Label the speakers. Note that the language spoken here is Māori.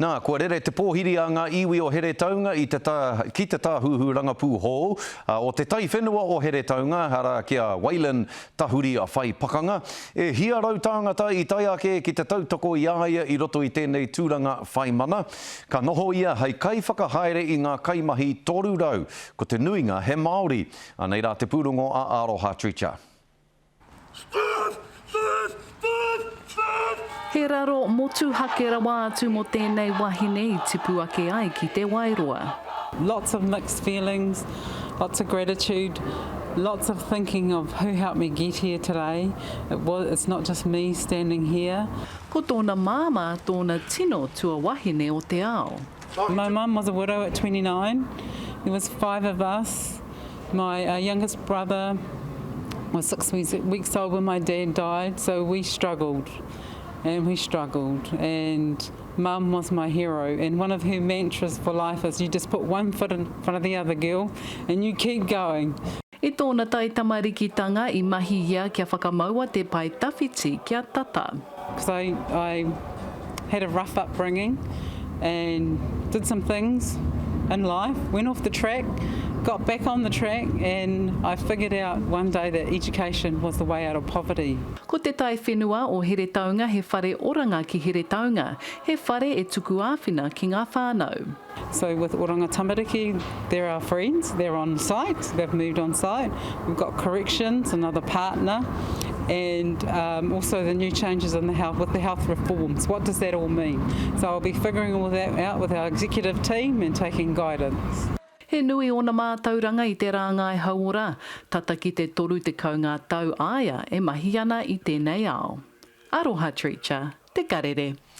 Speaker 1: Nā, kua rere te pōhiri a ngā iwi o Here Taunga i ki te tāhuhuranga pūhō. O te tai whenua o Here Taunga, hara kia Wailen Tahuri a whai pakanga. E hia rau tāngata i tai ake ki te tautoko i āia i roto i tēnei tūranga whai mana. Ka noho ia hei kai whakahaere i ngā kaimahi toru rau, ko te nuinga he Māori. Anei rā te pūrongo a Aroha Tricha.
Speaker 2: He raro motu hake rawa atu mo tēnei wahine i tipu ake ai ki te Wairoa.
Speaker 3: Lots of mixed feelings, lots of gratitude, lots of thinking of who helped me get here today. It's not just me standing here.
Speaker 2: Ko tōna māma tōna tino tua wahine o te ao.
Speaker 3: My mum was a widow at 29. There was 5 of us. My youngest brother was 6 weeks old when my dad died, so we struggled. And Mum was my hero, and one of her mantras for life is you just put one foot in front of the other girl and you keep going.
Speaker 2: I tōna tai tamarikitanga i mahi ia kia whakamaua te pai tawhiti kia tata.
Speaker 3: Because I had a rough upbringing and did some things in life, went off the track, got back on the track, and I figured out one day that education was the way out of poverty.
Speaker 2: Ko te tai whenua o Here Taunga he whare oranga ki Here Taunga, he whare e tuku āwhina ki ngā whānau.
Speaker 3: So with Oranga Tamariki, they're our friends, they're on site, they've moved on site. We've got corrections, another partner, and also the new changes in the health, with the health reforms. What does that all mean? So I'll be figuring all that out with our executive team and taking guidance.
Speaker 2: He nui ona mātauranga i te rāngai hauora, tata ki te toru te kaunga tau aia e mahi ana i tēnei ao. Aroha Tricha, te karere.